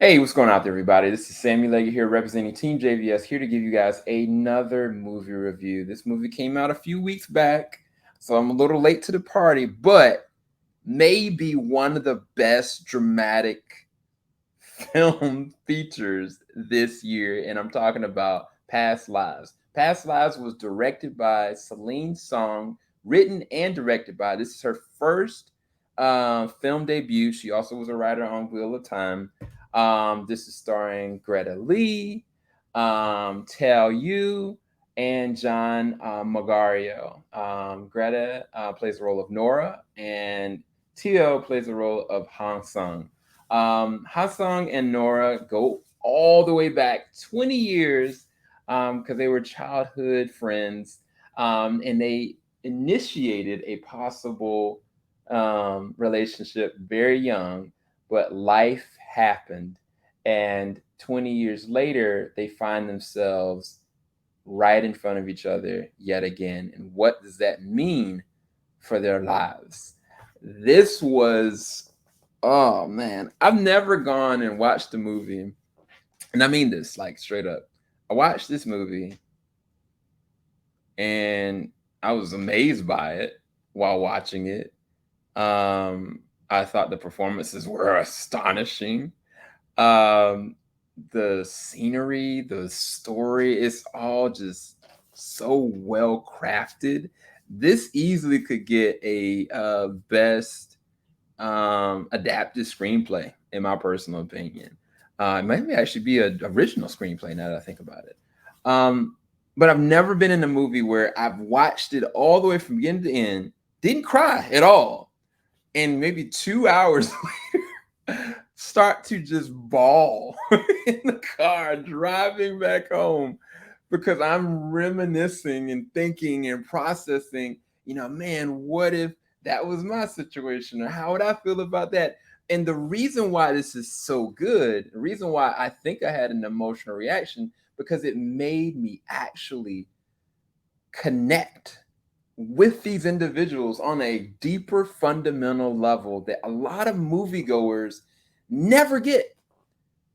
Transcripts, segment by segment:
Hey, what's going on, everybody? This is Sammy Leggett here, representing Team JVS, here to give you guys another movie review. This movie came out a few weeks back, so I'm a little late to the party, but maybe one of the best dramatic film features this year, and I'm talking about Past Lives. Past Lives was directed by Celine Song, written and directed by. This is her first film debut. She also was a writer on Wheel of Time. This is starring Greta Lee, Tell You, and John Magaro. Greta plays the role of Nora, and Teo plays the role of Hae Sung. Hae Sung and Nora go all the way back 20 years because they were childhood friends, and they initiated a possible relationship very young, but life happened. And 20 years later, they find themselves right in front of each other yet again. And what does that mean for their lives? This was, oh man, I've never gone and watched a movie, and I mean this like straight up. I watched this movie and I was amazed by it while watching it. I thought the performances were astonishing. Um, the scenery, the story, it's all just so well crafted. This easily could get a best adapted screenplay, in my personal opinion. It might actually be an original screenplay now that I think about it. But I've never been in a movie where I've watched it all the way from beginning to end, didn't cry at all, and maybe 2 hours later start to just bawl in the car driving back home because I'm reminiscing and thinking and processing, man, what if that was my situation, or how would I feel about that? And the reason why this is so good, the reason why I think I had an emotional reaction, because it made me actually connect with these individuals on a deeper fundamental level that a lot of moviegoers never get,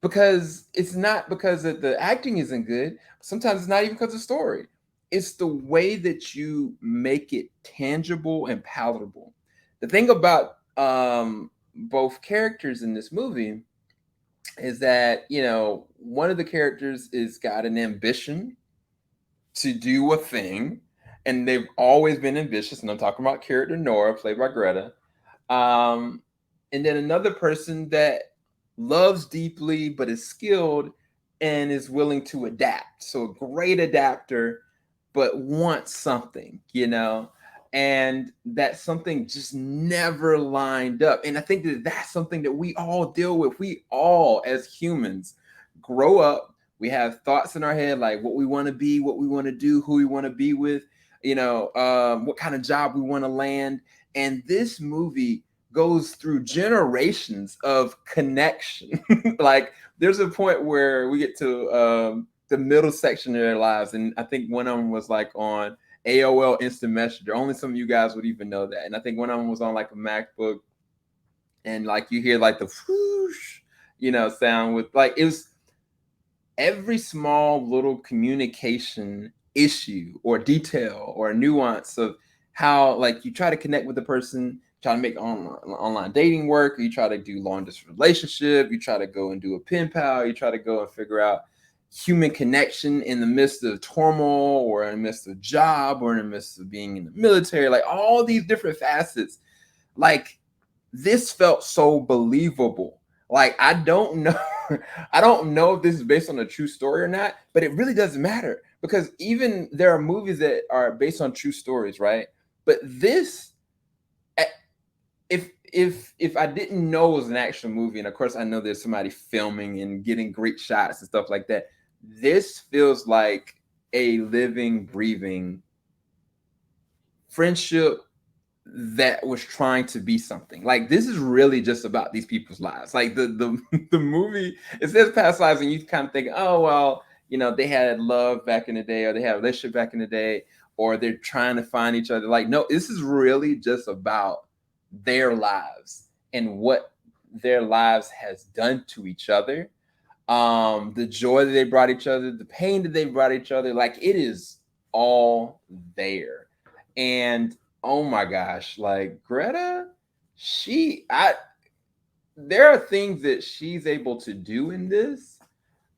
because it's not because the acting isn't good. Sometimes it's not even because of the story. It's the way that you make it tangible and palatable. The thing about both characters in this movie is that, one of the characters is got an ambition to do a thing, and they've always been ambitious. And I'm talking about character Nora, played by Greta. And then another person that loves deeply but is skilled and is willing to adapt. So a great adapter, but wants something, and that something just never lined up. And I think that that's something that we all deal with. We all, as humans, grow up. We have thoughts in our head like what we want to be, what we want to do, who we want to be with, what kind of job we want to land. And this movie goes through generations of connection. Like there's a point where we get to the middle section of their lives, and I think one of them was like on AOL Instant Messenger. Only some of you guys would even know that. And I think one of them was on like a MacBook, and like you hear like the whoosh, sound with like it was every small little communication issue or detail or nuance of how like you try to connect with the person, try to make online dating work, or you try to do long distance relationship, you try to go and do a pen pal, you try to go and figure out human connection in the midst of turmoil, or in the midst of job, or in the midst of being in the military, like all these different facets. Like this felt so believable. Like I don't know, I don't know if this is based on a true story or not, but it really doesn't matter, because even there are movies that are based on true stories, right? But this, if I didn't know it was an action movie, and of course I know there's somebody filming and getting great shots and stuff like that, this feels like a living, breathing friendship that was trying to be something. Like this is really just about these people's lives. Like the the movie, it says past lives, and you kind of think, oh well, they had love back in the day, or they had a relationship back in the day, or they're trying to find each other. Like no, this is really just about their lives and what their lives has done to each other, the joy that they brought each other, the pain that they brought each other, like it is all there. And oh my gosh, like Greta, she I there are things that she's able to do in this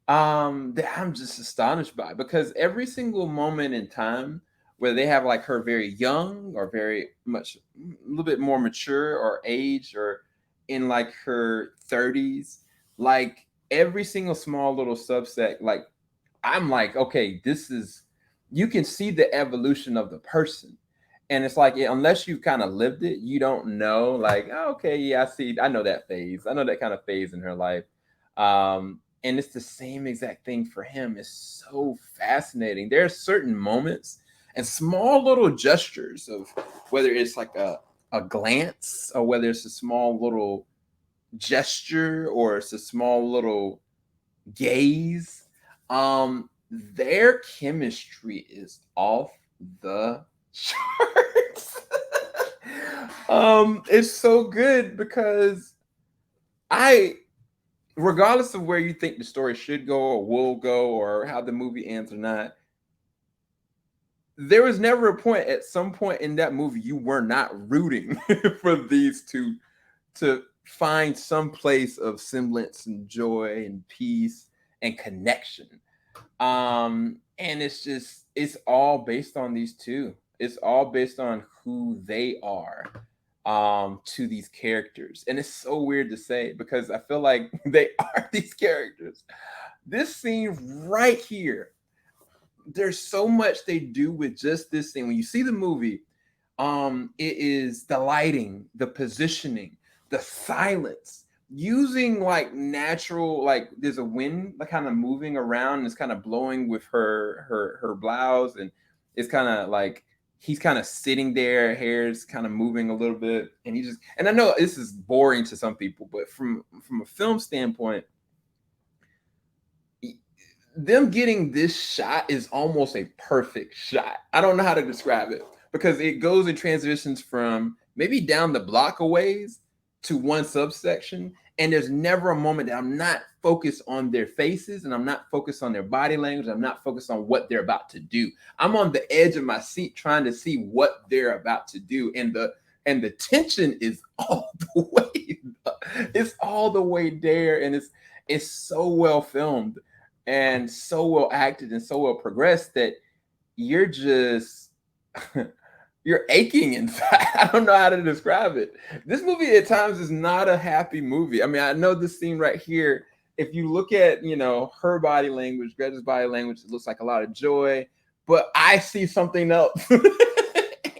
that I'm just astonished by, because every single moment in time where they have like her very young or very much a little bit more mature or age or in like her 30s, like every single small little subset, like I'm like, okay, this is, you can see the evolution of the person. And it's like, yeah, unless you've kind of lived it, you don't know, like, oh, okay, yeah, I know that phase. I know that kind of phase in her life. And it's the same exact thing for him. It's so fascinating. There are certain moments and small little gestures of whether it's like a glance or whether it's a small little gesture or it's a small little gaze. Their chemistry is off the charts. It's so good because I, regardless of where you think the story should go or will go or how the movie ends or not, there was never a point at some point in that movie you were not rooting for these two to find some place of semblance and joy and peace and connection. And it's just, it's all based on these two. It's all based on who they are to these characters. And it's so weird to say because I feel like they are these characters. This scene right here, there's so much they do with just this scene. When you see the movie, it is the lighting, the positioning, the silence, using like natural, like there's a wind like kind of moving around and it's kind of blowing with her blouse, and it's kind of like he's kind of sitting there, hair is kind of moving a little bit, and he just, and I know this is boring to some people, but from a film standpoint, them getting this shot is almost a perfect shot. I don't know how to describe it because it goes and transitions from maybe down the block a ways to one subsection. And there's never a moment that I'm not focused on their faces and I'm not focused on their body language. I'm not focused on what they're about to do. I'm on the edge of my seat trying to see what they're about to do. And the tension is all the way, it's all the way there. And it's so well filmed and so well acted and so well progressed that you're just you're aching inside. I don't know how to describe it. This movie at times is not a happy movie. I mean, I know this scene right here, if you look at, her body language, Greta's body language, it looks like a lot of joy, but I see something else.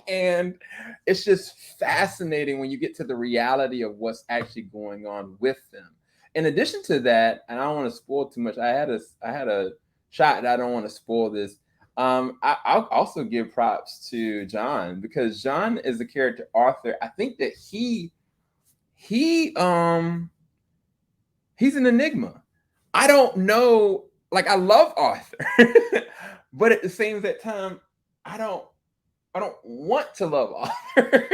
And it's just fascinating when you get to the reality of what's actually going on with them. In addition to that, and I don't want to spoil too much, I had a shot that I don't want to spoil this. I'll also give props to John because John is a character Arthur. I think that he's an enigma. I don't know, like I love Arthur, but at the same time, I don't want to love Arthur.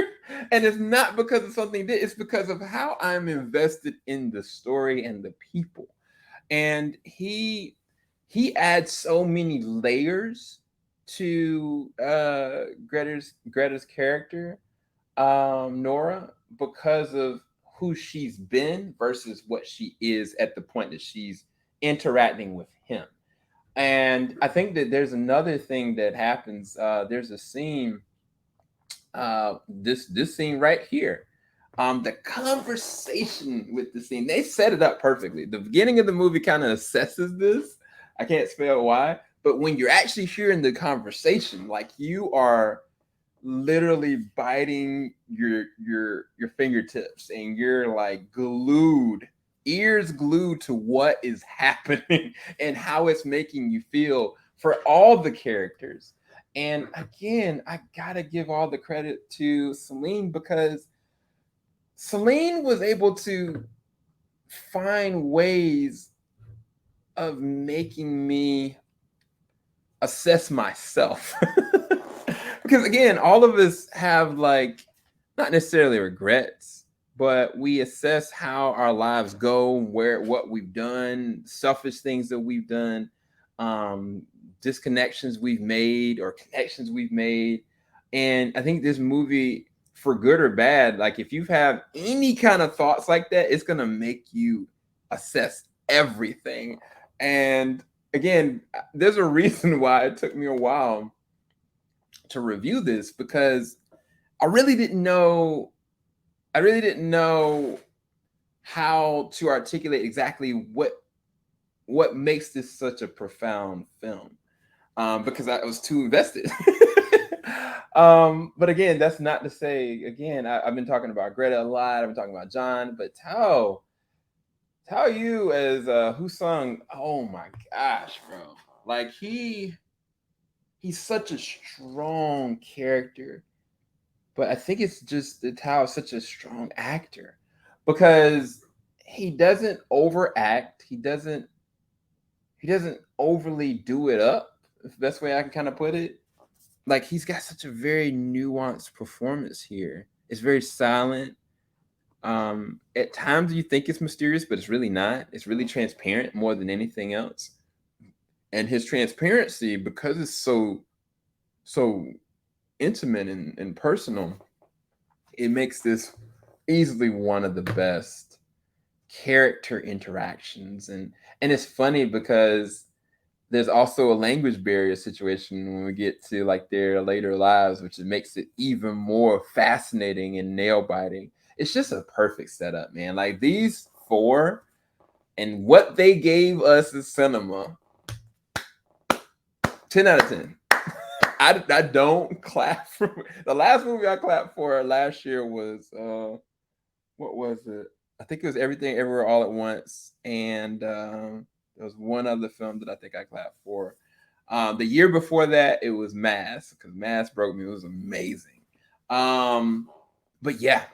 And it's not because of something that, it's because of how I'm invested in the story and the people. And he adds so many layers to Greta's character, Nora, because of who she's been versus what she is at the point that she's interacting with him. And I think that there's another thing that happens. There's a scene, this scene right here. The conversation with the scene, they set it up perfectly. The beginning of the movie kind of assesses this. I can't spell why, but when you're actually hearing the conversation, like you are literally biting your fingertips and you're like glued, ears glued to what is happening and how it's making you feel for all the characters. And again, I gotta give all the credit to Celine because Celine was able to find ways of making me assess myself. Because again, all of us have like not necessarily regrets, but we assess how our lives go, what we've done, selfish things that we've done, um, disconnections we've made or connections we've made. And I think this movie, for good or bad, like if you have any kind of thoughts like that, it's gonna make you assess everything. And again, there's a reason why it took me a while to review this, because I really didn't know how to articulate exactly what makes this such a profound film, because I was too invested. But again, that's not to say, again, I've been talking about Greta a lot. I've been talking about John, but Tao you as Hae Sung, oh my gosh, bro. Like he's such a strong character. But I think it's just that Tao is such a strong actor, because he doesn't overact. He doesn't overly do it up. If the best way I can kind of put it. Like he's got such a very nuanced performance here. It's very silent. At times you think it's mysterious, but it's really not. It's really transparent more than anything else. And his transparency, because it's so intimate and personal, it makes this easily one of the best character interactions. And it's funny because there's also a language barrier situation when we get to like their later lives, which makes it even more fascinating and nail biting. It's just a perfect setup, man. Like these four and what they gave us in cinema, 10 out of 10. I don't clap for the last movie I clapped for last year was what was it? I think it was Everything Everywhere All at Once, and there was one other film that I think I clapped for. The year before that, it was Mass, because Mass broke me. It was amazing. But yeah,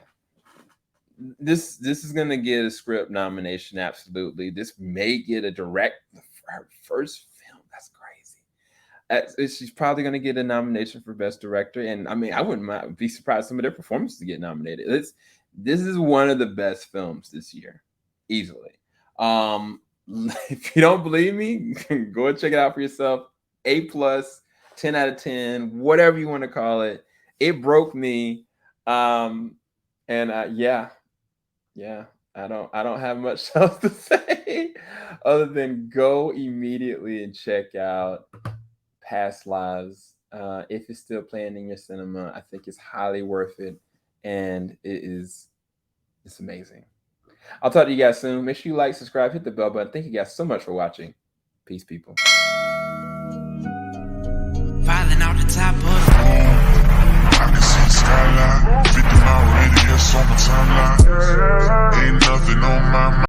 this is gonna get a script nomination. Absolutely, this may get a her first film. That's crazy. She's probably gonna get a nomination for Best Director, and I mean, I wouldn't be surprised some of their performances to get nominated. This is one of the best films this year, easily. If you don't believe me, go and check it out for yourself. A+, 10 out of 10, whatever you want to call it. It broke me. And yeah, I don't have much else to say other than go immediately and check out Past Lives. If it's still playing in your cinema, I think it's highly worth it, and it's amazing. I'll talk to you guys soon. Make sure you like, subscribe, hit the bell button. Thank you guys so much for watching. Peace, people. Filing out the top of the I can see the skyline, 50 mile radius on my timeline. Ain't nothing on my mind.